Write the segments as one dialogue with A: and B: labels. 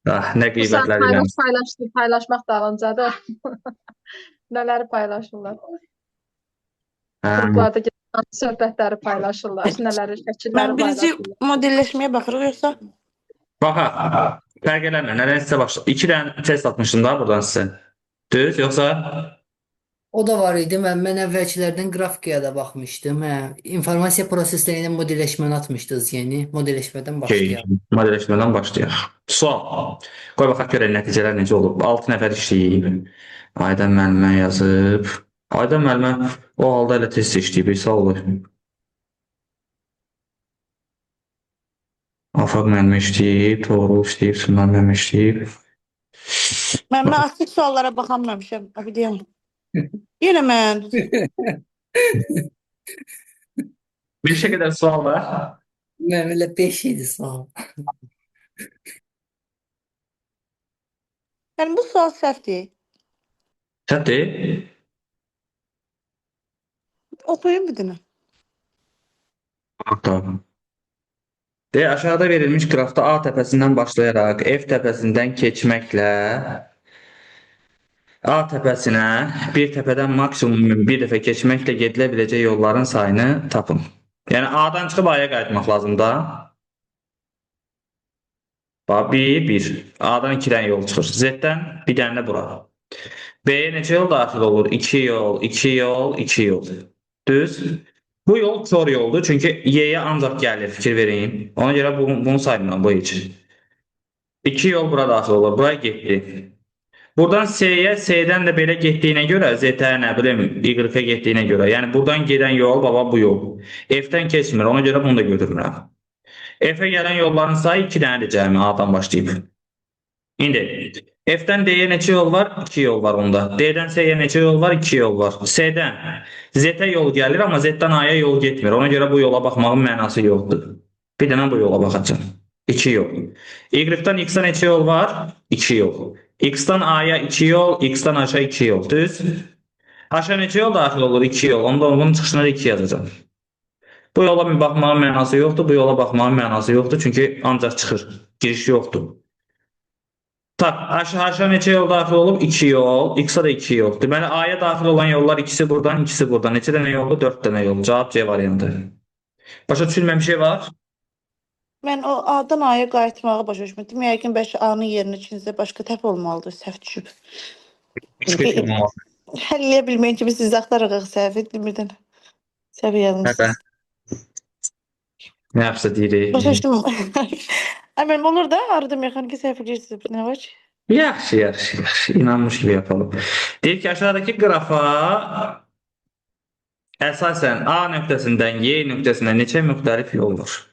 A: Ah, nə
B: Bu saat
A: qeybətlər eləmiş.
B: paylaşmaq dalıncadır. Nələri paylaşırlar?
A: Hə.
B: Qruplarda gedən söhbətləri paylaşırlar, nələri,
C: Mən
B: şəkilləri
C: birinci
B: paylaşırlar.
C: modelləşməyə baxırıq yoxsa?
A: Baxa, fərq eləmir. Nədən sizə başla. 2 dənə test atmışdım da buradan sizə. Düz, yoxsa?
D: O da var idi. Mən əvvəlkilərdən qrafikaya da baxmışdım. Hə, informasiya proseslərinə modelləşməni atmışdınız yeni. Modelləşmədən
A: Okey,
D: başlayaq.
A: modelləşmədən başlayaq. Sual. Qoy baxaq görək nəticələr necə olub. 6 nəfər işləyib. Aydan müəllimə yazıb. Aydan müəllimə o halda elə test işləyib. Sağ olun. Afaq müəllimə işləyib. Toğrul işləyib. Sünnar müəllimə işləyib.
C: Mən açıq suallara baxamamışam. Abi deyəm. Yenə mən.
A: Bir şey qədər sual var.
D: Mən elə 5 idi sual.
C: Yəni bu sual səhvdir.
A: Səhvdir.
C: Oxuyun bir dənə.
A: Tamam. Aşağıda verilmiş qrafda A təpəsindən başlayaraq F təpəsindən keçməklə A təpəsinə bir təpədən maksimum bir dəfə keçməklə gedilə biləcək yolların sayını tapın. Yəni A'dan çıxıb A'ya qayıtmaq lazımdır. Bax, 1. A'dan 2 dənə yol çıxır. Z-dən bir dənə də bura. B'yə neçə yol daxil olur? 2 yol, 2 yol, 2 yol. Düz. Bu yol kör yoldur. Çünki Y'yə ancaq gəlir. Fikir verin. Ona görə bunu saymıram bu heç. 2 yol bura daxil olur. Buraya getdi. Buradan S'yə, S'dən də belə getdiyinə görə, Z-ə, nə bilim, Y-ə getdiyinə görə. Yəni buradan gedən yol, baba, bu yol. F-dən keçmir. Ona görə bunu da götürmürəm. F-ə gələn yolların sayı 2 dənədir cəmi A'dan başlayıb. İndi F-dən D-yə neçə yol var? 2 yol var onda. D-dən S-yə neçə yol var? 2 yol var. S-dən Z-ə yol gəlir, amma Z-dən A-ya yol getmir. Ona görə bu yola baxmağın mənası yoxdur. Bir dənə bu yola baxacağım. 2 yol. Y-dən X-ə neçə yol var? 2 yol. X-dən A-ya 2 yol, X-dən H-a 2 yol. Düz. H-a neçə yol daxil olur? 2 yol. Onda onun çıxışına da 2 yazacağım. Bu yola bir baxmağın mənası yoxdur. Bu yola baxmağın mənası yoxdur. Çünki ancaq çıxır. Giriş yoxdur. Tak, H-a neçə yol daxil olub? 2 yol. X-a da 2 yol. Deməli, A-ya daxil olan yollar ikisi buradan, ikisi buradan. Neçə dənə yoldur? 4 dənə yol. Cavab C variantı. Başa düşülməyən bir şey var?
C: Mən o A'dan A'ya qayıtmağı başa düşmədim. Yəqin bəlkə A'nın yerinə ikinizdə başqa təp olmalıdır. Səhv düşüb. Həll eləyə bilməyən kimi siz axtarırıq səhv birdən. Səhv yazmışsınız.
A: Nə yapsa deyirik.
C: Başa düşdüm. Əməlum olur da, arada mexaniki səhv edirsiniz. Nə var ki?
A: Yaxşı. İnanmış gibi yapalım. Deyir ki, aşağıdaki qrafa əsasən A nöqtəsindən Y nöqtəsinə neçə müxtəlif yol var?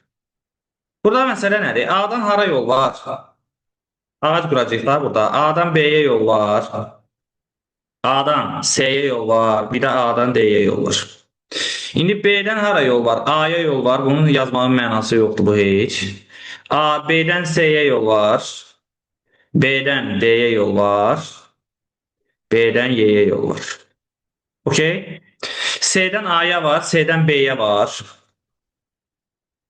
A: Burada məsələ nədir? A'dan hara yol var? Ağac quracaq da burada. A'dan B'yə yol var. A'dan S'yə yol var. Bir də A'dan D'yə yol var. İndi B'dən hara yol var? A'ya yol var. Bunun yazmağın mənası yoxdur bu heç. B'dən S'yə yol var. B'dən D'yə yol var. B'dən Y'yə yol var. Okey? S'dən A'ya var. S'dən B'yə var.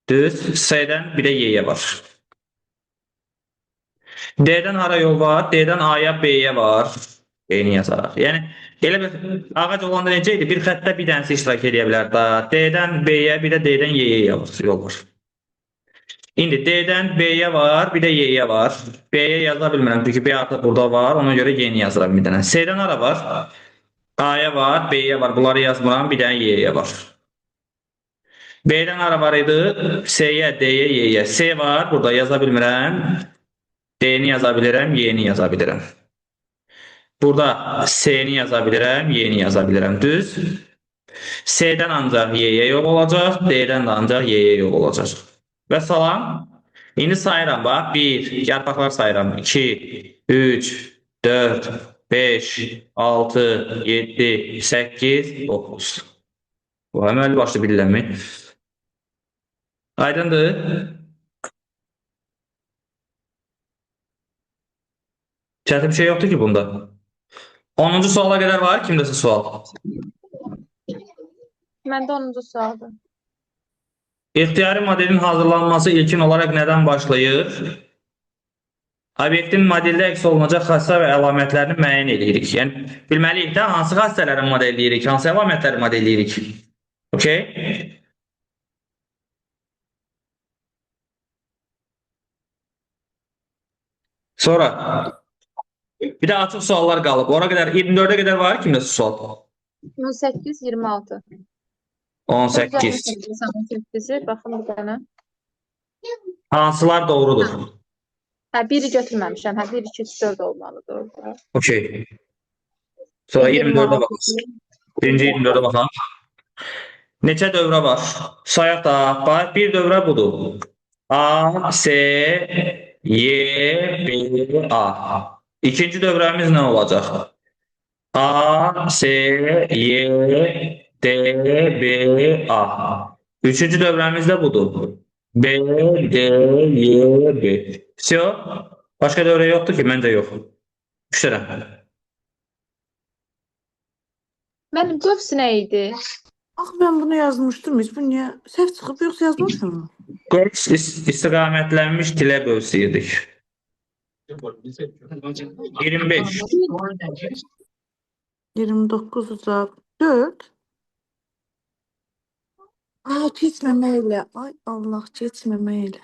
A: Düz. S'dən bir də Y'yə var. D'dən hara yol var? D'dən A'ya, B'yə var. B'ni yazaraq. Yəni, elə bir ağac olanda necə idi? Bir xəttdə bir dənəsi iştirak edə bilər. D'dən B'yə, bir də D'dən Y'yə yol var. İndi D'dən B'yə var, bir də Y'yə var. B'yə yaza bilmirəm, çünki B artıq burada var. Ona görə Y'ni yazıram bir dənə. S'dən hara var? A'ya var, B'yə var. Bunları yazmıram, bir dənə Y'yə var. B'dən hara var idi? S'yə, D'yə, Y'yə. S var, burada yaza bilmirəm. D'ni yaza bilirəm, Y'ni yaza bilirəm. Burada S'ni yaza bilirəm, Y'ni yaza bilirəm. Düz. S'dən ancaq Y'yə yol olacaq, D'dən də ancaq Y'yə yol olacaq. Və salam. İndi sayıram bax. 1, yarpaqlar sayıram. 2, 3, 4, 5, 6, 7, 8, 9. Bu əməli başlı bilirəmmi? Aydındır. Çətin bir şey yoxdur ki bunda. 10-cu suala qədər var. Kimdəsə sual?
B: Məndə 10-cu sualdır.
A: İxtiyari modelin hazırlanması ilkin olaraq nədən başlayır? Obyektin modeldə əks olunacaq xassələr və əlamətlərini müəyyən edirik. Yəni, bilməliyik də hansı xassələri modelləyirik, hansı əlamətləri modelləyirik. Okay? Sonra bir də açıq suallar qalıb. Ora qədər 24-ə qədər var kimdə sual?
B: 18, 26.
A: 18.
B: 18-i baxın bir dənə.
A: Hansılar doğrudur?
B: Hə, biri götürməmişəm. Hə, 1, 2, 3, 4 olmalıdır orada.
A: Okay. Sonra 24-ə baxın. Birinci 24-ə baxın. Neçə dövrə var? Sayaq da. Bax, bir dövrə budur. A, S, Y, B, A. İkinci dövrəmiz nə olacaq? A, S, Y, D, B, A. Üçüncü dövrəmiz də budur. B, D, Y, B. Всё. Başqa dövrə yoxdur ki, məncə yox. 3 dənə.
B: Mənim qövs nə idi?
C: Ax ben bunu yazmışdım. Hiç bu niye səhv çıxıb yoxsa yazmışım mı?
A: Qövs istiqamətlənmiş tilə qövsüyüdük. 25.
C: 29 uzaq 4. Aa keçməməklə. Ay Allah keçməməklə.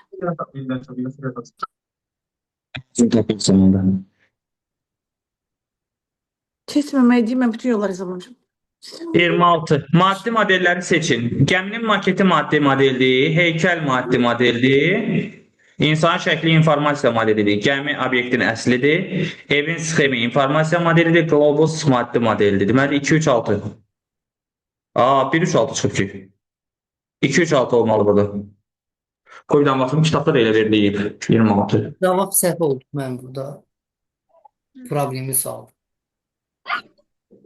C: Keçməmək deyim, mən bütün yolları hesaplamışım.
A: 26. Maddi modelləri seçin. Gəminin maketi maddi modeldir, heykəl maddi modeldir, insan şəkli informasiya modelidir, gəmi obyektin əslidir, evin sxemi informasiya modelidir, qlobus maddi modeldir. Deməli 2, 3, 6. Aa, 1, 3, 6 çıxıb ki. 2, 3, 6 olmalı burada. Qoydan baxım, kitabda da elə veriliyib. 26.
D: Cavab səhv oldu mən burada. Problemi sağ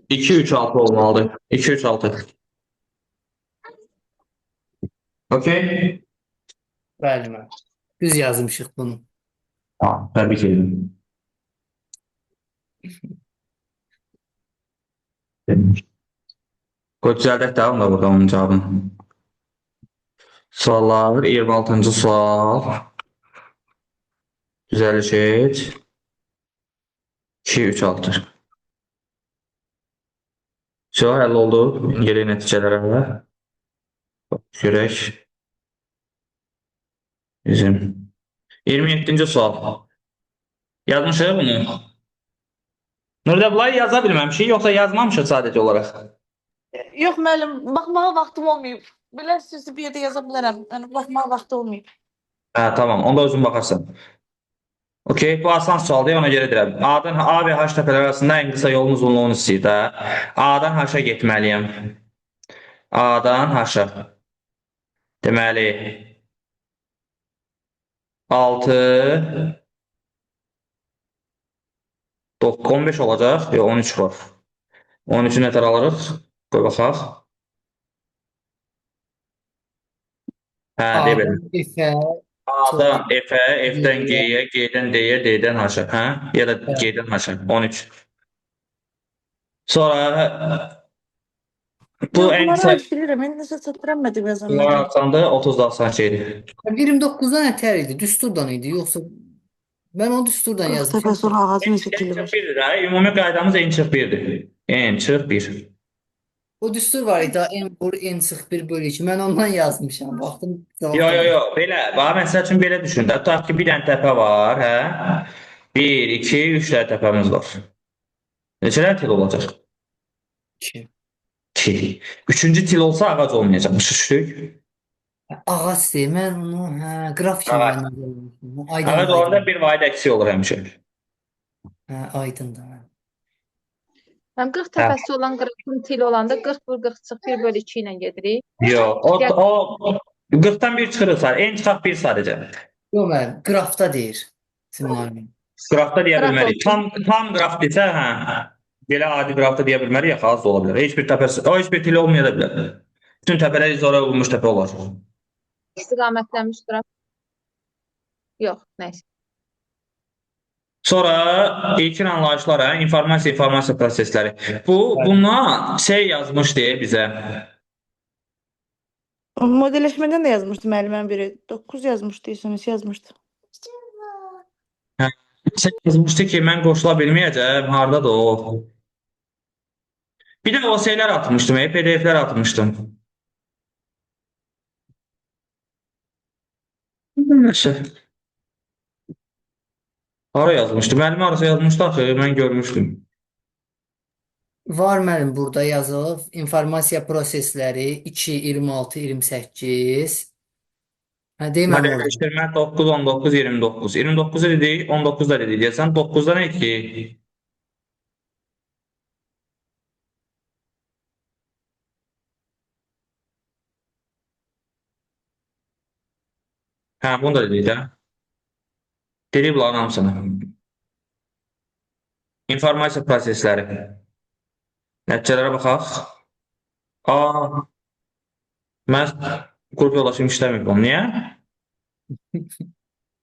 A: 2, 3, 6 olmalıdır. 2, 3, 6. Okey?
D: Bəli, mən. Düz yazmışıq bunu.
A: Tamam, təbrik edirəm. Qoy düzəldək də onda burada onun cavabını. Suallar, 26-cı sual. Düzəliş et. 2, 3, 6. Sual həll oldu. Gələk nəticələrə. Görək. Bizim 27-ci sual. Yazmışıq bunu. Nurdə, bunları yaza bilməmişik, yoxsa yazmamışıq sadəcə olaraq?
C: Yox müəllim, baxmağa vaxtım olmayıb. Bilərsiniz bir yerdə yaza bilərəm. Yəni baxmağa vaxt olmayıb.
A: Hə, tamam. Onda özün baxarsan. Okey, bu asan sualdır, ona görə deyirəm. A-dan A və H təpələr arasında ən qısa yolun uzunluğunu istəyir də. A-dan H-a getməliyəm. A-dan H-a. Deməli 6 15 olacaq. Yox, 13 var. 13-ü nətər alırıq? Qoy baxaq. Hə, deyə belə.
D: F-ə,
A: A-dan F-ə, F-dən G-yə, G-dən D-yə, D-dən H-a. Hə? Ya da G-dən H-a. 13. Sonra bu ən
C: Bunları
A: qısa
C: bilirəm. Mən nəsə çatdıranmadım
A: bunlar
C: yazanları.
A: asandır, 30 da asan şeydir.
D: 29-dan nətər idi? Düsturdan idi, yoxsa mən o düsturdan
C: 40
D: yazmışam.
C: təpə sonra ağacın neçə
A: N
C: tili
A: çıx
C: var?
A: 1-dir də. Ümumi qaydamız N çıx 1-dir. N çıx 1.
D: O düstur var idi, n vur n çıx 1 bölü 2. Mən ondan yazmışam. Baxdım.
A: Yo. Belə. Bax, məsəl üçün belə düşün də. Tutaq ki, bir dənə təpə var, hə? 1, 2, 3 dənə təpəmiz var. Neçə dənə til olacaq?
D: 2.
A: Til. Üçüncü til olsa ağac olmayacaq. Düşdük.
D: Ağac deyil. Mən onu, hə, qraf kimi
A: Ağac.
D: yazmışam.
A: Ağac orada bir vahid əksi olur həmişə.
D: Hə, aydındır.
B: Mən 40 təpəsi olan qrafın tili olanda 40 vur 40 çıx 1 bölü 2 ilə gedirik.
A: Yox, o 40-dan 1 çıxırıq sadəcə. N çıxaq 1 sadəcə.
D: Yox, mən qrafda deyir. Simon.
A: Qrafda deyə
B: Qraf
A: bilmərik. Tam qraf desə, hə. Belə adi qrafda deyə bilmərik, ya az da ola bilər. Heç bir təpəsi, o heç bir tili olmaya da bilər. Bütün təpələr izora olmuş təpə olar.
B: İstiqamətlənmiş qraf. Yox, nəysə.
A: Sonra ilkin anlayışlar, hə, informasiya prosesləri. Bunlar şey yazmış deyə bizə.
C: Modelleşmeden de yazmışdı müəllimən biri. 9 yazmışdı, SMS yazmışdı.
A: Hə, yazmışdı ki, mən qoşula bilməyəcəm. Hardadır o? Bir də o şeylər atmışdım, PDF-lər atmışdım. Nəsə. Hara yazmışdı? Müəllim arası yazmışdı axı, mən görmüşdüm.
D: Var müəllim burada yazılıb. İnformasiya prosesləri 2, 26, 28. Hə, deyim müəllim orada.
A: Mədəliləşdirmə 9, 19, 29. 29-u dedik, 19 da dedik. Deyəsən 9-da nə ki? Hə, bunu da dedik də. Dedik bunların hamısını. İnformasiya prosesləri. Nəticələrə baxaq. Aa, mən qrup yoldaşım işləmir bunu. Niyə?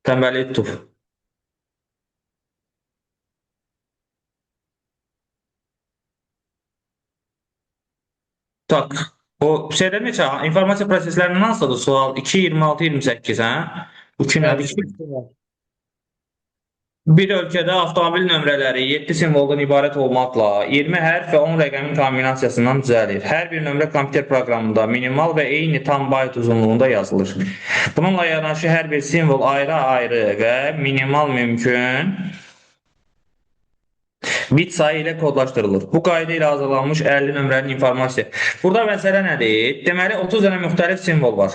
A: Tənbəllik tutub. Tak. O şeydə neçə? İnformasiya proseslərindən hansıdır sual? 2, 26, 28, hə? Bu iki nədir ki? Bir ölkədə avtomobil nömrələri 7 simvoldan ibarət olmaqla 20 hərf və 10 rəqəmin kombinasiyasından düzəlir. Hər bir nömrə kompüter proqramında minimal və eyni tam bayt uzunluğunda yazılır. Bununla yanaşı hər bir simvol ayrı-ayrı və minimal mümkün bit sayı ilə kodlaşdırılır. Bu qayda ilə hazırlanmış 50 nömrənin informasiya. Burada məsələ nədir? Deməli 30 dənə müxtəlif simvol var.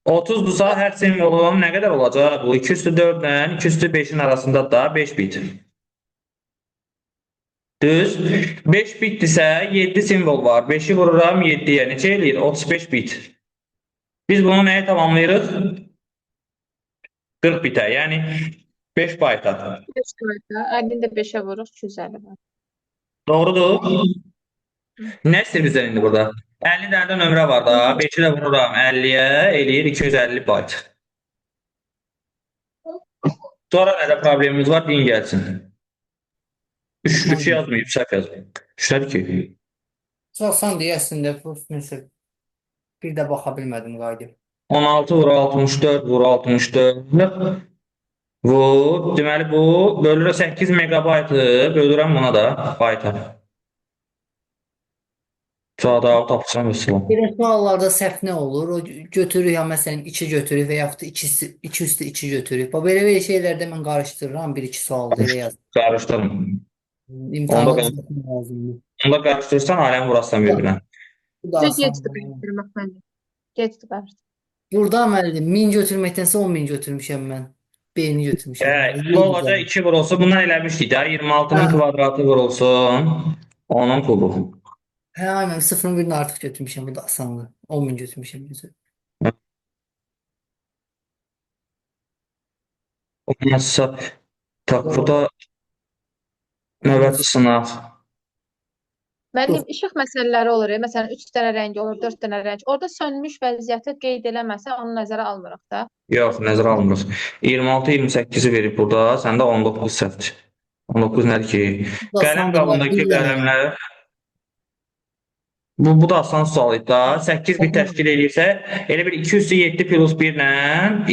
A: 30-dursa hər simvolun nə qədər olacaq? Bu 2 üstü 4 ilə 2 üstü 5-in arasında da 5 bit. Düz. 5 bitdirsə 7 simvol var. 5-i vururam 7-yə. Neçə eləyir? 35 bit. Biz bunu nəyə tamamlayırıq? 40 bitə. Yəni 5 bayta.
B: 5 qayda, 50-ni də 5-ə vuruq, 250 var.
A: Doğrudur. Nə istəyir bizdən indi burada? 50 dənə də nömrə var da. 5-i də vururam 50-yə. Eləyir 250 bayt. Sonra nədə problemimiz var? Deyin gəlsin. 3 yazmayıb, səhv yazmayıb. 3-dədir ki.
D: Sorsan deyəsən də nəsə bir də baxa bilmədim qayda.
A: 16 vur 64 vur 64. Bu, deməli bu bölürə 8 megabaytı, bölürəm buna da bayta. Sağda tapsam mesela.
D: Bir suallarda səhv nə olur? O götürür ya məsələn 2 götürür və yaxud da 2 üstü 2 götürür. Belə şeylərdə mən qarışdırıram 1-2 sualda elə yaz.
A: Qarışdırma.
D: İmtahanda düzəltmək lazımdır.
A: Onda qarışdırırsan aləm vurasdan bir-birinə.
D: Bu da
B: Gecdi
D: asan.
B: qarışdırmaq məndə. Gecdi qarışdırmaq.
D: Burada müəllim 1000 götürməkdənsə 10.000 götürmüşəm mən. B-ni götürmüşəm.
A: Bu olacaq 2 vurulsun. Bundan eləmişdik də. 26-nın kvadratı vurulsun. Onun kubu.
D: Hə, aynen 0-ın birini artıq götürmüşəm. Bu da asandır. 10.000 götürmüşəm.
A: Olmazsa tak burada növbəti sınaq.
B: Müəllim, işıq məsələləri olur. Məsələn, 3 dənə rəng olur, 4 dənə rəng. Orada sönmüş vəziyyəti qeyd eləməsə, onu nəzərə almırıq da.
A: Yox, nəzərə almırıq. 26-28-i verib burada, səndə 19 səhvdir. 19 nədir ki? Qələm qabındakı qələmlər Bu da asan sual idi da. 8 bit təşkil edirsə, elə bir 2 üstü 7 plus 1 ilə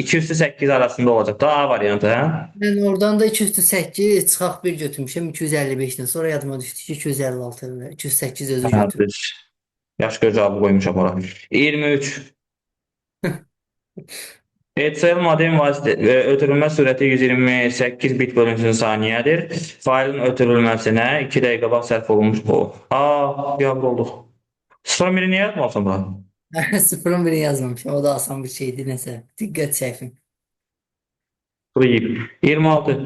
A: 2 üstü 8 arasında olacaq da A variantı, hə?
D: Mən oradan da 2 üstü 8 çıxaq 1 götürmüşəm 255-dən. Sonra yadıma düşdü ki 256 və 208 özü götürmüşəm.
A: Yaş göz cavabı qoymuşam ora. 23. HCL modem ötürülmə sürəti 128 bit bölünsün saniyədir. Faylın ötürülməsinə 2 dəqiqə vaxt sərf olunmuş bu. Qəbul olduq. 0-1-i niyə yazmalısan bura?
D: 0-ın birini yazmamışam. O da asan bir şeydir nəsə. Diqqət çəkin.
A: 26.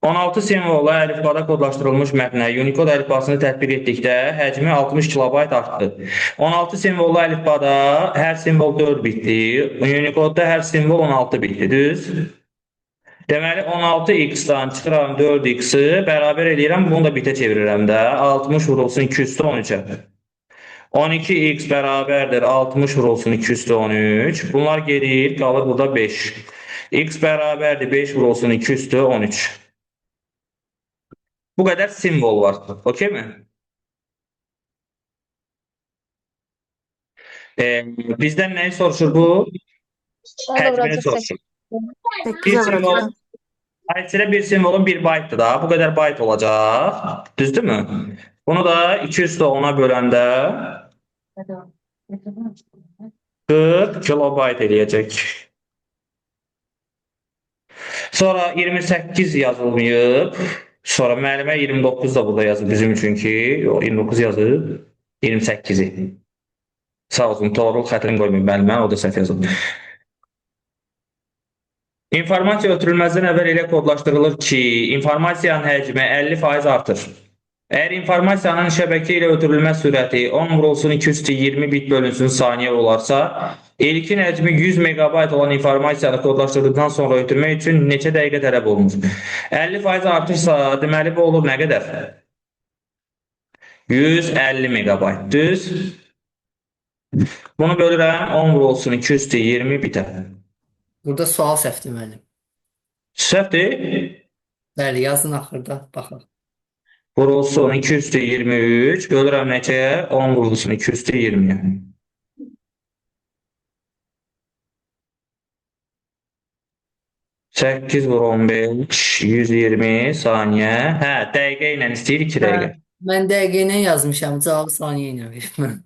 A: 16 simvolla əlifbada kodlaşdırılmış mətnə Unicode əlifbasını tətbiq etdikdə həcmi 60 kilobayt artdı. 16 simvollu əlifbada hər simvol 4 bitdir. Unicode'da hər simvol 16 bitdir, düz? Deməli 16x-dan çıxıram 4x-i bərabər edirəm, bunu da bitə çevirirəm də. 60 vurulsun 213-ə. 12x bərabərdir 60 vurulsun 213. Bunlar gedir, qalır burada 5. X bərabərdir 5 vurulsun 213. Bu qədər simvol var. Okey mi? Bizdən nəyi soruşur bu?
B: Onu da
A: Həcmini
B: vuracaq
A: soruşur.
C: 8'e
A: Bir simvol,
C: vuracağım.
A: içində bir simvolun 1 baytdır da. Bu qədər bayt olacaq. Düzdürmü? Bunu da 2 üstə 10'a böləndə 40 kilobayt eləyəcək. Sonra 28 yazılmayıb. Sonra müəllimə 29 da burada yazıb bizim üçün ki. Yox, 29 yazıb. 28'i. Sağ olsun, doğruluq xətrini qoymayın müəllimə, o da səhv yazıb. İnformasiya ötürülməzdən əvvəl elə kodlaşdırılır ki, informasiyanın həcmi 50% artır. Əgər informasiyanın şəbəkə ilə ötürülmə sürəti 10 vurulsun 2/20 bit bölünsün saniyə olarsa, ilkin həcmi 100 megabayt olan informasiyanı kodlaşdırdıqdan sonra ötürmək üçün neçə dəqiqə tələb olunur? 50% artırsa, deməli bu olur nə qədər? 150 megabayt, düz? Bunu bölürəm 10 vurulsun 2/20 bitə.
D: Burada sual səhvdir müəllim.
A: Səhvdir?
D: Bəli, yazın axırda baxaq.
A: Vurulsun 2/23 bölürəm neçəyə? 10 vurulsun 2/20'ye. Səkkiz vur 15, 120 saniyə. Hə, dəqiqə ilə istəyir 2 dəqiqə.
D: Mən dəqiqə ilə yazmışam, cavabı saniyə ilə verirəm.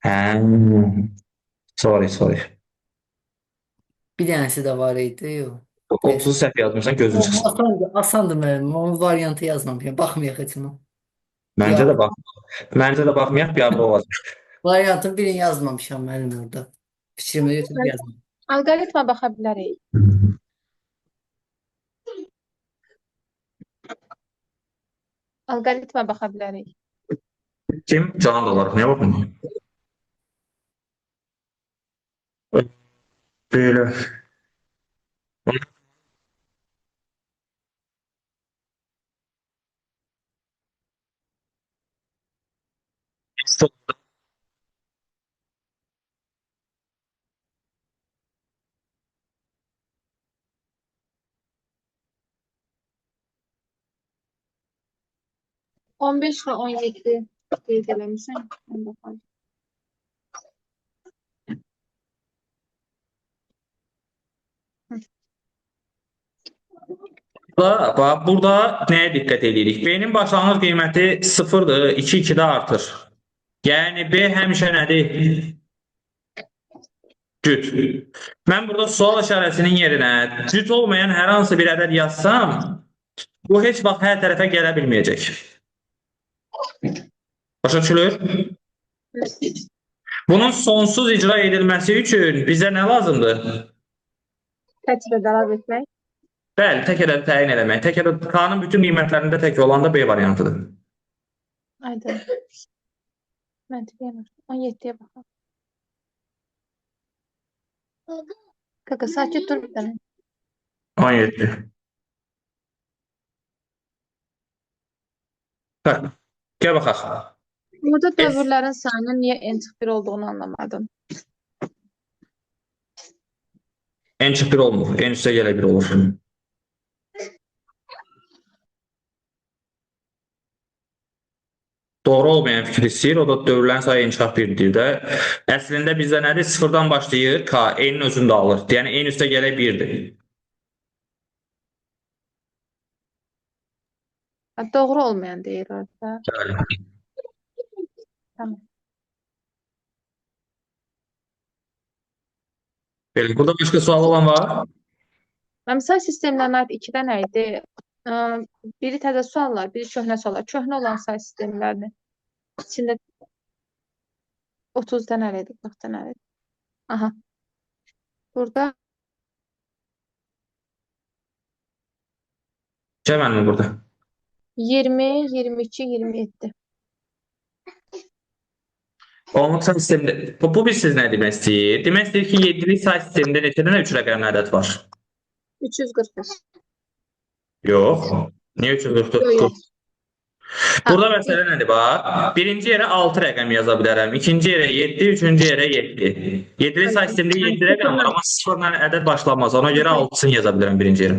A: Hə. Sorry.
D: Bir dənəsi də var idi. Yox.
A: 30 səhv yazmışsan gözün çıxsın.
D: Asandır müəllim. Onun variantı yazmamışam. Baxmayaq heç ona.
A: Məncə də bax. Məncə də baxmayaq, biabır olacaq.
D: Variantın birini yazmamışam müəllim orada. Fikrimi götürüb yazmamışam.
B: Alqoritma baxa bilərik. Alqoritma baxa bilərik.
A: Kim? Canan da olaraq. Niyə baxmır? Belə.
B: On beş və 17 qeyd eləmişəm. Mən baxayım.
A: Bax, burada nəyə diqqət edirik? B-nin başlanğıc qiyməti 0-dır, 2-2-də artır. Yəni B həmişə nədir? Cüt. Mən burada sual işarəsinin yerinə cüt olmayan hər hansı bir ədəd yazsam, bu heç vaxt hər tərəfə gələ bilməyəcək. Başa düşülür? Bunun sonsuz icra edilməsi üçün bizə nə lazımdır?
B: Təkrə davam etmək.
A: Bəli, tək ədədi təyin eləmək. Tək ədəd K-nın bütün qiymətlərində tək olan da B variantıdır.
B: Aydın. Məntiqi yanır. 17-yə baxaq. Kaka, sakit dur bir dənə.
A: 17. Bak, gəl baxaq.
B: Burada dövrlərin sayının niyə n-1 olduğunu anlamadım.
A: N-1 olmur. N üstə gələ 1 olur. Doğru olmayan fikir istəyir. O da dövrlərin sayı n-1-dir də. Əslində bizdə nədir? 0-dan başlayır. K, n-in özünü də alır. Yəni n üstə gələ 1-dir.
B: Doğru olmayan deyir orada.
A: Bəli.
B: Tamam.
A: Belə, burada başqa sual olan var?
B: Məsəl sistemlərinə aid 2 dənə idi. Biri təzə suallar, biri köhnə suallar. Köhnə olan say sistemlərini içində 30 dənə idi, 40 dənə idi. Aha. Burada
A: Cəməlmi burada?
B: 20, 22, 27.
A: Onluq say sistemində, bu bir siz nə demək istəyir? Demək istəyir ki, 7'lik say sistemində neçə dənə 3 rəqəmli ədəd var?
B: 345.
A: Yox. Niyə 344?
B: Yox.
A: Burada məsələ nədir bax? Birinci yerə 6 rəqəm yaza bilərəm. İkinci yerə 7, üçüncü yerə 7. 7'lik say sistemində 7 rəqəm var, amma 0-la ədəd başlamaz. Ona görə 6'sını yaza bilərəm birinci yerə.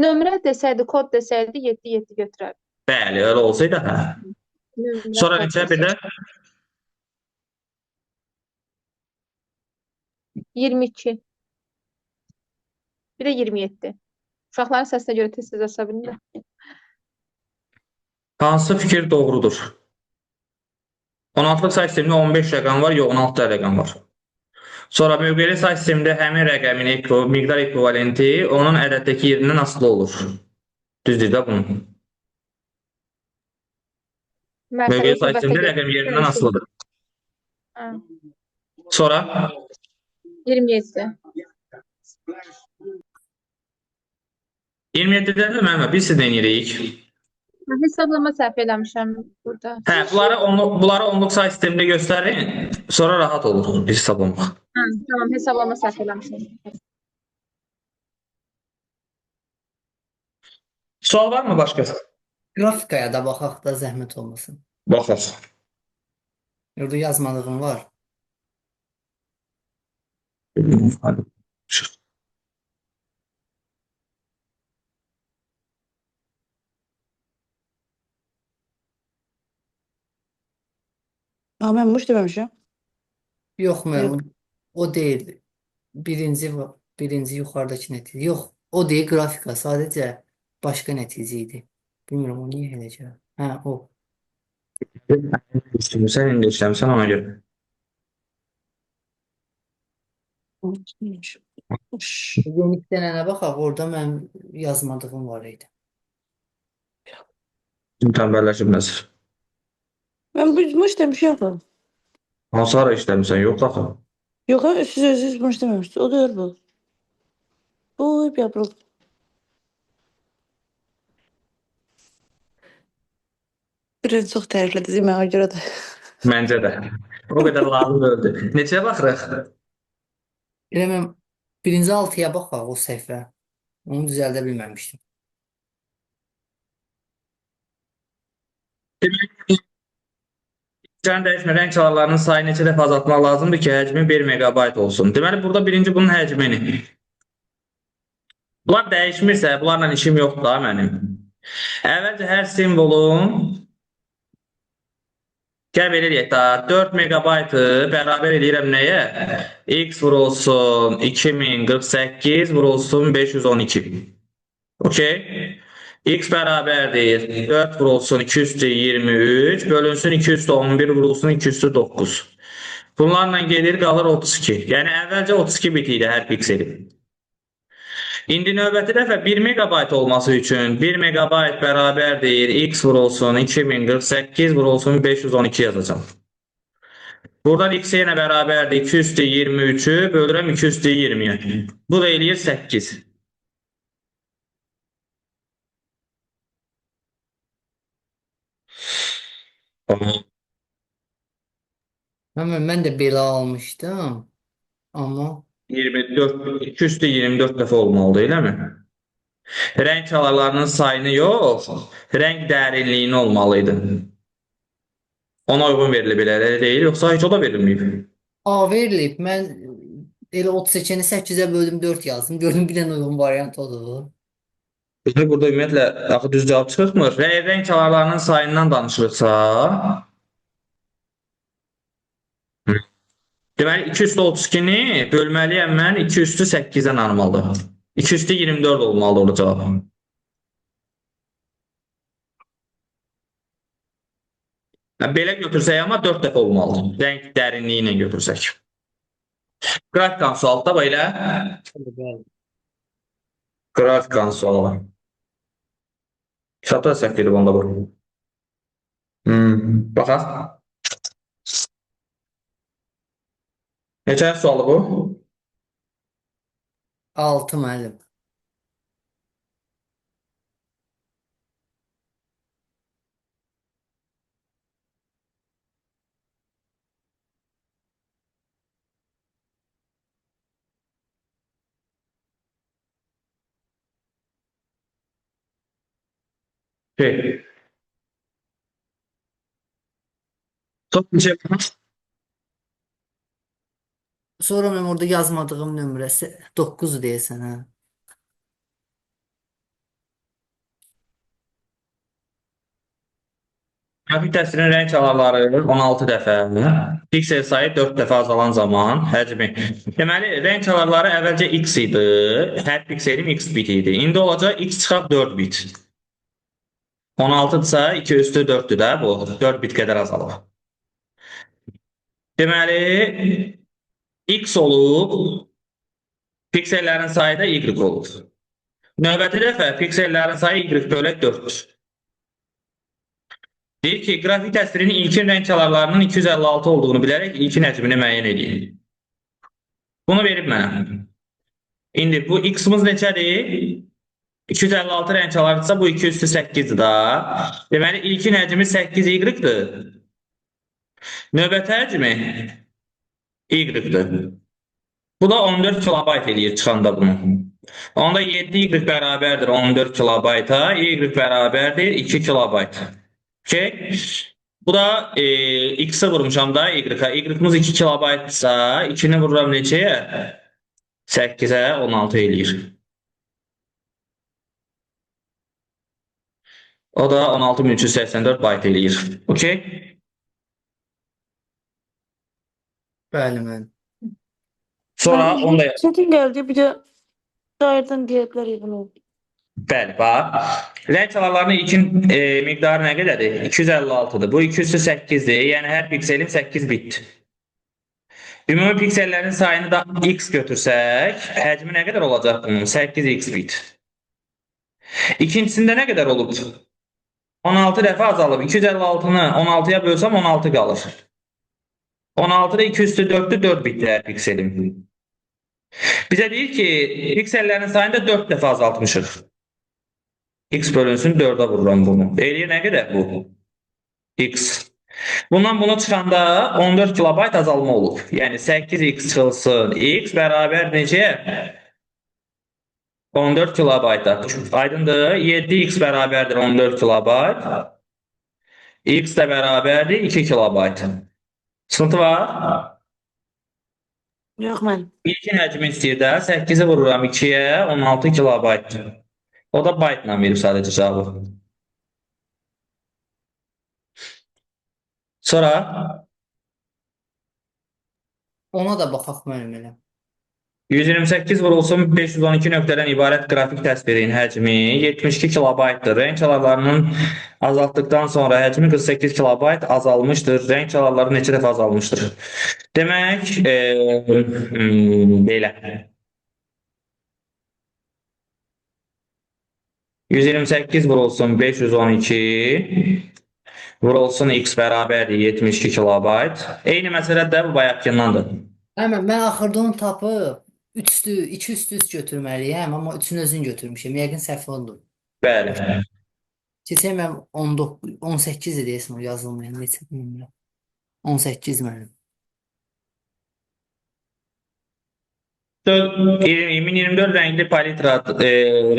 B: Nömrə desəydi, kod desəydi 7, 7 götürər.
A: Bəli, öyle olsaydı hə.
B: Nömrə,
A: Sonra
B: kod
A: neçə
B: desəydi.
A: bir də
B: 22. Bir də 27. Uşaqların səsinə görə tez-tez aça bilmirəm.
A: Hansı fikir doğrudur? 16-lıq say sistemində 15 rəqəm var, yox 16 rəqəm var. Sonra mövqeli say sistemində həmin rəqəmin miqdar ekvivalenti onun ədəddəki yerindən asılı olur. Düzdür də bunu. Mövqeli say sistemində rəqəm yerindən asılıdır.
B: Hə,
A: Sonra
B: 27.
A: 27-dən də müəllimə biz sizlə eləyirik.
B: Mən hesablama səhv eləmişəm burada.
A: Hə, bunları onluq say sistemində göstərin, sonra rahat olur hesablamaq.
B: Hə, tamam, hesablama səhv eləmişəm.
A: Sual var mı başqa?
D: Qrafikaya da baxaq da zəhmət olmasın.
A: Baxaq.
D: Orada yazmadığım var.
A: Hadi. Çıx.
C: Mən muş deməmişəm.
D: Yox mən o deyil. Birinci yuxarıdakı nəticə. Yox, o deyil qrafika, sadəcə başqa nəticə idi. Bilmirəm o niyə eləcə. Hə, o.
A: Sən indi işləmsən ona görə.
D: Yenikdən nə baxaq, orada mən yazmadığım var idi.
A: Tənbəlləşib nəzir.
C: Mən muş demişəm axı.
A: Hansı ara işləmirsən? Yox axı.
C: Yox, siz özünüz muş deməmişsiniz. O deyil bu. Bu yaprıl. Biraz çox təriflədiniz mənə görə də.
A: Məncə də. O qədər lazım öldü. Neçəyə baxırıq?
D: Elə mən birinci 6-ya baxaq o səhvə. Onu düzəldə bilməmişdim.
A: Can dəyişmə rəng çalarlarının sayı neçə dəfə azaltmaq lazımdır ki, həcmi 1 megabayt olsun. Deməli, burada birinci bunun həcmini. Bunlar dəyişmirsə, bunlarla işim yoxdur da mənim. Əvvəlcə hər simvolun gəl belə eləyək da 4 megabaytı bərabər edirəm nəyə? X vurulsun 2048 vurulsun 512. Okey. X bərabərdir 4 vurulsun 223 bölünsün 211 vurulsun 209. Bunlarla gelir qalır 32. Yəni əvvəlcə 32 bit idi hər pikseli. İndi növbəti dəfə 1 megabayt olması üçün 1 megabayt bərabərdir X vurulsun 2048 vurulsun 512 yazacağım. Buradan X yenə bərabərdir 223'ü bölürəm 220'ye. Bu da eləyir 8.
D: Mən də belə almışdım. Amma
A: 24, 224 dəfə olmalıdır, eləmi? Rəng çalarlarının sayını yox, rəng dərinliyini olmalıydı. Ona uyğun verilib elə deyil, yoxsa heç o da verilməyib.
D: A verilib. Mən elə 32-ni 8-ə böldüm 4 yazdım. Gördüm bir dənə uyğun variant odur.
A: Biz burada ümumiyyətlə axı düz cavab çıxmır. Rəng çalarlarının sayından danışırıqsa, deməli 2 üstü 32-ni bölməliyəm mən 2 üstü 8-ə normaldır. 2 üstü 24 olmalıdır orada cavab. Belə götürsək amma 4 dəfə olmalıdır. Rəng dərinliyi ilə götürsək. Qrafikan sualda belə. Qrafikan sualı. Şata səhv edib onda bu. Baxaq. Neçə sualı bu?
D: 6 müəllim.
A: Şey. Top neçə baxaq?
D: Sonra mən orada yazmadığım nömrəsi 9 deyəsən, hə.
A: Grafik təsvirin rəng çalarları 16 dəfə, piksel sayı 4 dəfə azalan zaman həcmi. Deməli, rəng çalarları əvvəlcə x idi, hər pikselim x bit idi. İndi olacaq x çıxaq 4 bit. 16-dırsa 2 üstü 4-dür də bu, 4 bit qədər azalır. Deməli, x olub, piksellərin sayı da y olub. Növbəti dəfə piksellərin sayı y bölək 4-dür. Deyir ki, qrafik təsvirinin ilkin rəng çalarlarının 256 olduğunu bilərək ilkin həcmini müəyyən edin. Bunu verib mənə. İndi bu x-imiz neçədir? 256 rəng çalardısa bu 2 üstü 8-dir da. Deməli, ilkin həcmi 8y-dir. Növbəti həcmi y-dir. Bu da 14 kilobayt eləyir çıxanda bunu. Onda 7y bərabərdir 14 kilobayta, y bərabərdir 2 kilobayt. Okay. Bu da x'e vurmuşam da y''a. Y''ımız 2 kilobaytsa 2'ni vururam neçəyə? 8'e 16 eləyir. O da 16384 bayt eləyir. Okay.
D: Bəli, mən.
A: Sonra onu da
C: Çetin gəldi, bir də dairdən deyə bilərik bunu.
A: bəli, bax. Rəng çalarlarının ilkin miqdarı nə qədərdir? 256'dır. Bu 208'dir. Yəni hər pikselim 8 bitdir. Ümumi piksellərin sayını da x götürsək, həcmi nə qədər olacaq bunun? 8x bit. İkincisində nə qədər olub? 16 dəfə azalıb. 256'nı 16'ya bölsəm 16 qalır. 16'da 2 üstü 4'dür, 4 bitdir hər pikselim. Bizə deyir ki, piksellərin sayını da 4 dəfə azaltmışıq. X bölünsün 4'e vururam bunu. Eləyir nə qədər bu? X. Bundan bunu çıxanda 14 kilobayt azalma olub. Yəni 8x çıxılsın. X bərabər necəyə? 14 kilobayta. Aydındır. 7x bərabərdir 14 kilobayt. X də bərabərdir 2 kilobayt. Sıxıntı var?
C: Yox, mən.
A: İlkin həcmi istəyir də 8'i vururam 2'yə 16 kilobayt. O da byte-la verib sadəcə cavabı. Sonra
D: Ona da baxaq müəllim elə.
A: 128 vurulsun 512 nöqtədən ibarət qrafik təsvirin həcmi 72 kilobaytdır. Rəng çalarlarının azaltdıqdan sonra həcmi 48 kilobayt azalmışdır. Rəng çalarları neçə dəfə azalmışdır? Demək, belə. 128 vurulsun 512 vurulsun x bərabərdir 72 kilobayt. Eyni məsələ də bu bayaqkındandır.
D: Həmən mən axırda onu tapıb 2 üstü üst götürməliyəm, amma 3-ün özünü götürmüşəm. Yəqin səhv oldu.
A: Bəli.
D: Keçən mən 18 deyəsən o yazılmayan neçə bilmirəm. 18 mənim.
A: 2024 rəngli palitra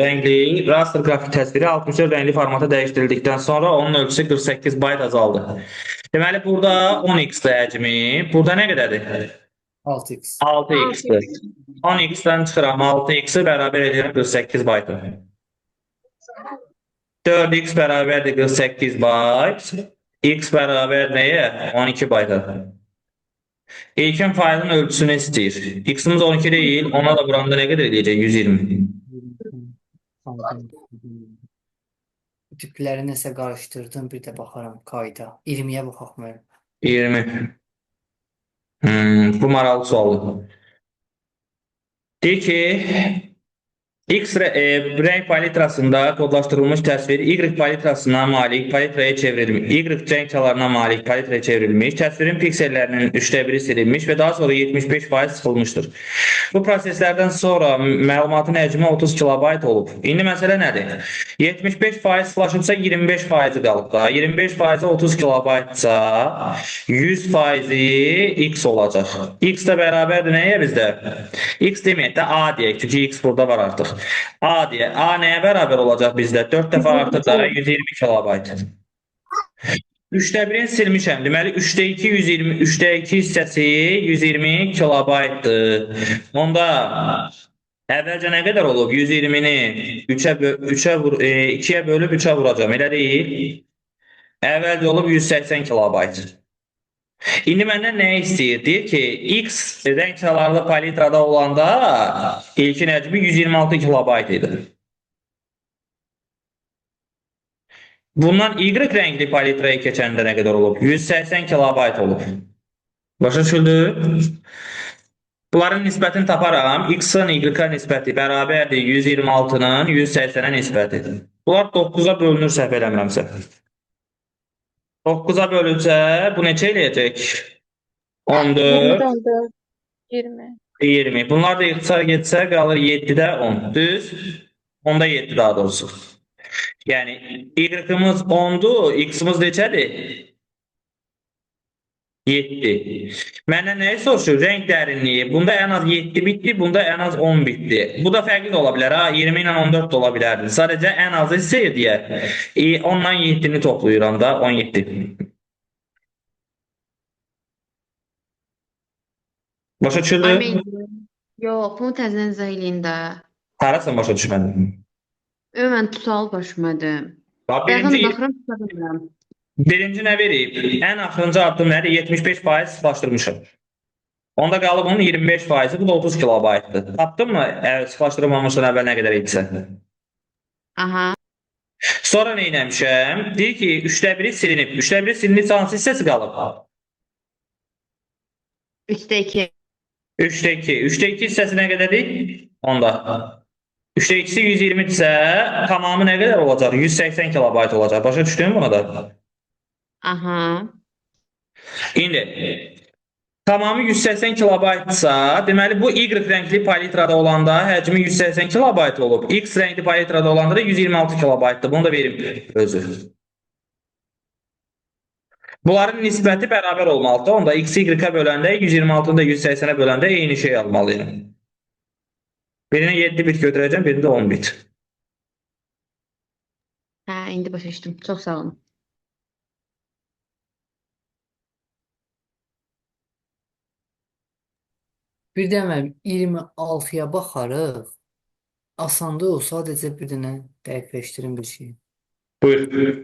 A: rəngli raster qrafik təsviri 64 rəngli formata dəyişdirildikdən sonra onun ölçüsü 48 bayt azaldı. Deməli burada 10x-dir həcmi. Burada nə qədərdir?
D: 6x.
A: 6x-dir. 10x-dən çıxıram 6x-i bərabər edirəm 48 baytı. 4x bərabərdir 48 bayt. X bərabər nəyə? 12 bayta. İlkin faylın ölçüsünü istəyir. X-imiz 12 deyil, ona da buranda nə qədər eləyəcək? 120.
D: Tipləri nəsə qarışdırdım, bir də baxaram qayda. 20-yə baxaq müəllim.
A: 20. Bu maraqlı sualdır. Deyir ki, X rəng palitrasında kodlaşdırılmış təsvir Y palitrasına malik palitraya çevrilmiş. Y rəng çalarına malik palitraya çevrilmiş. Təsvirin piksellərinin 1/3 silinmiş və daha sonra 75% sıxılmışdır. Bu proseslərdən sonra məlumatın həcmi 30 kilobayt olub. İndi məsələ nədir? 75% sıxlaşıbsa 25% qalıb da. 25% 30 kilobaytsa 100% X olacaq. X də bərabərdir nəyə bizdə? X deməyək də A deyək. Çünki X burada var artıq. A deyə. A nəyə bərabər olacaq bizdə? 4 dəfə artıq da 120 kilobayt. 3/1'in silmişəm. Deməli 3/2 120, 3/2 hissəsi 120 kilobaytdır. Onda əvvəlcə nə qədər olub? 120'ni 2'ye bölüb 3'e vuracağım. Elə deyil. əvvəlcə olub 180 kilobayt. İndi məndən nə istəyir? Deyir ki, X rəng çalarlı palitrada olanda ilkin həcmi 126 kilobayt idi. Bundan Y rəngli palitraya keçəndə nə qədər olub? 180 kilobayt olub. Başa düşüldü? Bunların nisbətini taparam. X-ın Y-a nisbəti bərabərdir 126-nın 180-ə nisbəti. Bunlar 9-a bölünür səhv eləmirəmsə. 9-a bölünsə bu neçə eləyəcək? 14,
B: 14, 20.
A: 20. Bunlar da ixtisar getsə qalır 7-də 10. Düz? 10-da 7 daha doğrusu. Yəni Y-ımız 10-dur, X-ımız neçədir? 7. Məndən nəyi soruşur? Rəng dərinliyi. Bunda ən az 7 bitdi, bunda ən az 10 bitdi. Bu da fərqli də ola bilər. 20 ilə 14 də ola bilərdi. Sadəcə ən azı istəyir deyə 10 ilə 7-ni toplayıram da 17. Başa düşüldü?
E: Yox, bunu təzədən izah eləyin də.
A: Harasan başa düşmədin?
E: Ümumən tutal başımadım.
A: Birinci,
E: Baxıram, tuta bilmirəm.
A: birinci nə verib? Ən axırıncı addım nədir? 75% sıxlaşdırmışım. Onda qalıb onun 25%, bu da 30 kilobaytdır. Tapdın mı? Sıxlaşdırılmamışdan əvvəl nə qədər idisə?
E: Aha.
A: Sonra nə etmişəm? Deyir ki, 3də 1-i silinib. 3də 1-i silinib hansı hissəsi qalıb?
E: 3-də 2.
A: 3də 2. 3də 2 hissəsi nə qədərdir? Onda. 3də 2-si 120-dirsə, tamamı nə qədər olacaq? 180 kilobayt olacaq. Başa düşdün buna da?
E: Aha.
A: İndi tamamı 180 kilobaytsa, deməli bu Y rəngli palitrada olanda həcmi 180 kilobayt olub. X rəngli palitrada olanda da 126 kilobaytdır. Bunu da verim özü. Bunların nisbəti bərabər olmalıdır. Onda X Y-ə böləndə 126-nı da 180-ə böləndə eyni şey almalıyım. Birinə 7 bit götürəcəm, birində 10 bit.
E: Hə, indi başa düşdüm. Çox sağ olun.
D: Bir də mən 26-ya baxarıq. Asandır o, sadəcə bir dənə dəqiqləşdirim bir şey.
A: Buyur.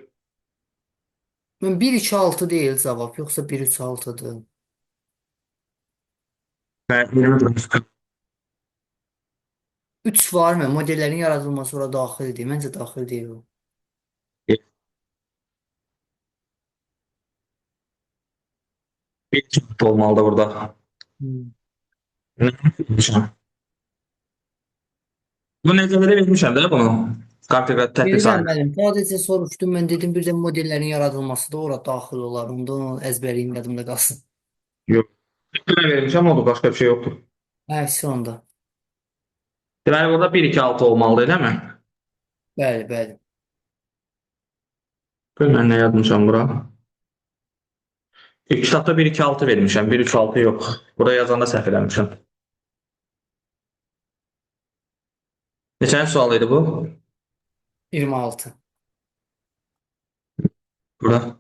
D: Mən 1-2-6 deyil cavab, yoxsa 1-3-6-dır.
A: Mən
D: 3 var mı? Modellərin yaradılması ora daxildir. Məncə daxil deyil o.
A: bir çıktı olmalıdır burada. Bu nəzərdə vermişəm də bunu. Kartoqraf tətbiq
D: Bilirəm
A: sayı.
D: mənim. Sadəcə soruşdum, mən dedim bir də modellərin yaradılması da ora daxil olar. Onda onu əzbərliyim yadımda qalsın.
A: Yox. Nə vermişəm oldu, başqa bir şey yoxdur.
D: Hə, onda.
A: Deməli burada 1 2 6 olmalıdır, eləmi?
D: Bəli, bəli.
A: Gör mən nə yazmışam bura. İlk kitabda 1 2 6 vermişəm, 1 3 6 yox. Burada yazanda səhv eləmişəm. Neçənci sual idi bu?
D: 26.
A: Burada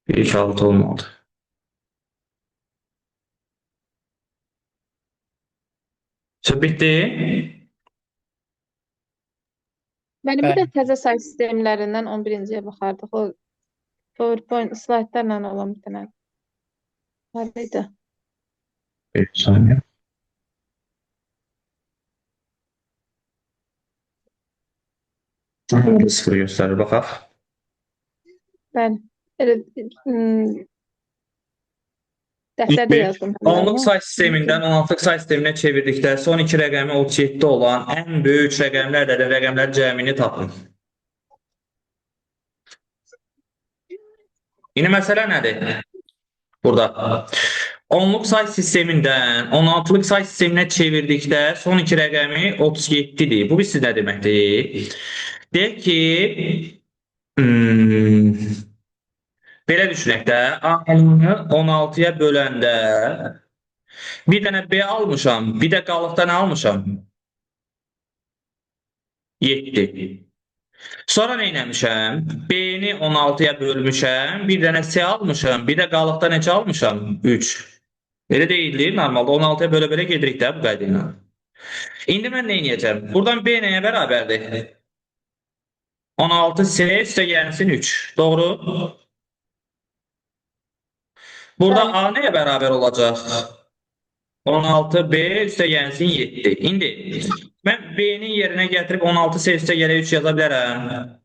A: 1 2 6 olmalıdır. Bitti.
B: Mənim bir
D: Bəli.
B: də təzə say sistemlərindən 11-ciyə baxardıq. O PowerPoint slaytlarla olan bir dənə var idi.
A: Bir saniye. Sıfır göstərir, baxaq.
B: Bəli. Elə, dəftərdə
A: İlk
B: yazdım.
A: onluq say sistemindən 16-lıq say sisteminə çevirdikdə son iki rəqəmi 37 olan ən böyük rəqəmlərlə də rəqəmlərin cəmini tapın. İndi məsələ nədir? Burada. Onluq say sistemindən 16-lıq say sisteminə çevirdikdə son iki rəqəmi 37-dir. Bu bizə nə deməkdir? Deyək ki, belə düşünək də, A-nı 16-ya böləndə bir dənə B almışam, bir də qalıqda nə almışam? 7. Sonra nə etmişəm? B-ni 16-ya bölmüşəm, bir dənə C almışam, bir də qalıqda neçə almışam? 3. Elə deyilir, normalda 16-ya bölə-bölə gedirik də bu qayda ilə. İndi mən nə edəcəm? Buradan B nəyə bərabərdir? 16C üstə gəlsin 3. Doğru? Burada
B: Bəli.
A: A neye beraber olacak? 16 B üste gelsin 7. İndi ben B'nin yerine getirip 16 S üste gele 3 yazabilirim.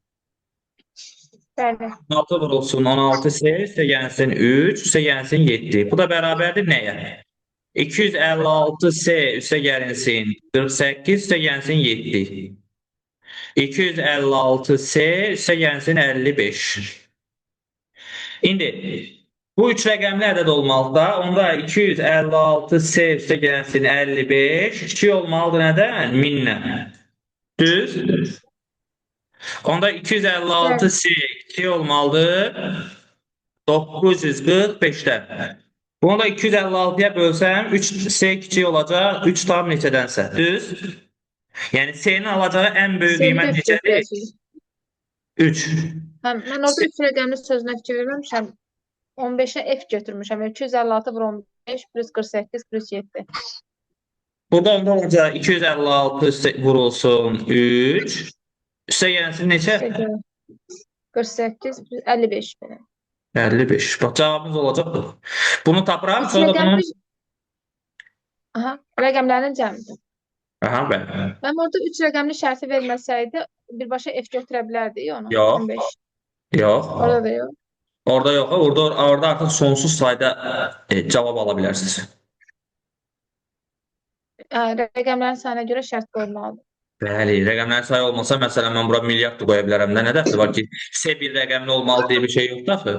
B: Bəli.
A: 16 vurulsun 16 S üste gelsin 3 üste gelsin 7. Bu da beraberdir neye? 256 S üste gelinsin 48 üste gelsin 7. 256 S üste gelsin 55. İndi bu üç rəqəmli ədəd olmalıdır. Onda 256 S üstə gəlsin 55. 2 olmalıdır nədən? 1000-lə. Düz? Onda 256 S 2 olmalıdır. 945'dən. Bunu da 256'ya bölsəm 3 S kiçik olacaq. 3 tam neçədənsə. Düz? Yəni S'nin alacağı ən böyük
B: Seni
A: qiymət
B: de
A: neçədir?
B: götürəcəyik.
A: 3.
B: Mən orada 3 rəqəmli sözünə fikir verməmişəm. 15'e F götürmüşəm. Yəni 256 vur 15 plus 48 plus 7.
A: Burada onda olacaq 256 üstə vurulsun 3. Üstə gəlsin neçə?
B: 48 plus 55 belə.
A: 55. Bax cavabımız olacaq bu. Bunu tapıram,
B: Üç
A: sonra da bunu...
B: rəqəmli Aha, rəqəmlərin cəmidir.
A: Aha, bəli.
B: Mən orada 3 rəqəmli şərti verməsəydi birbaşa F götürə bilərdik onu.
A: Yox.
B: 15.
A: Yox.
B: Orada da yox.
A: Orada yox. Orada artıq sonsuz sayda cavab ala bilərsiniz.
B: Rəqəmlərin sayına görə şərt qoyulmalıdır.
A: Bəli, rəqəmlərin sayı olmasa, məsələn, mən bura milyard da qoya bilərəm də. Nə dəxli var ki, S bir rəqəmli olmalı deyə bir şey yoxdur axı.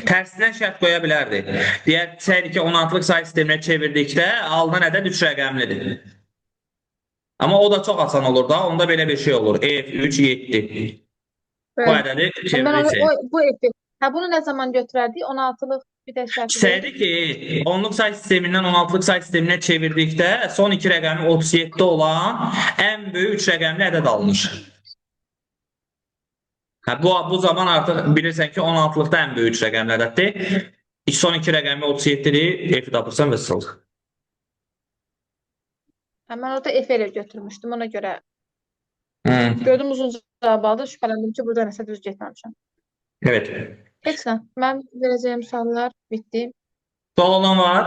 A: Tərsinə şərt qoya bilərdi. Deyək ki, 16-lıq say sisteminə çevirdikdə alınan ədəd 3 rəqəmlidir. Amma o da çox asan olur da. Onda belə bir şey olur. F3 7. Bu
B: Bəli.
A: ədədi
B: Mən onu,
A: çevirirsək.
B: bu F. Bunu nə zaman götürərdik? 16'lıq bir də şərti
A: Desəydi ki, 10'luk say sistemindən 16'lıq say sisteminə çevirdikdə son iki rəqəmi 37 olan ən böyük 3 rəqəmli ədəd alınır. Bu zaman artıq bilirsən ki, 16'lıqda ən böyük 3 rəqəmli ədəddir. Son iki rəqəmi 37-dir, F-i tapırsan və sıl.
B: Mən orada F ilə götürmüşdüm. Ona görə
A: Hmm.
B: gördüm uzun cavab aldı. Şübhələndim ki, burada nəsə düz getməmişəm.
A: Evet.
B: Heç nə. Mən verəcəyim suallar bitdi.
A: Sual olan var?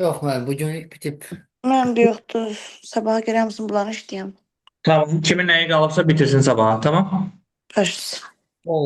D: Yox, müəllim, bu günlük bitib.
C: Mənim də yoxdur. Sabaha gələn misin bunları işləyəm.
A: Tamam. Kimin nəyi qalıbsa bitirsin sabaha, tamam?
C: Başlasın.
D: Oldu.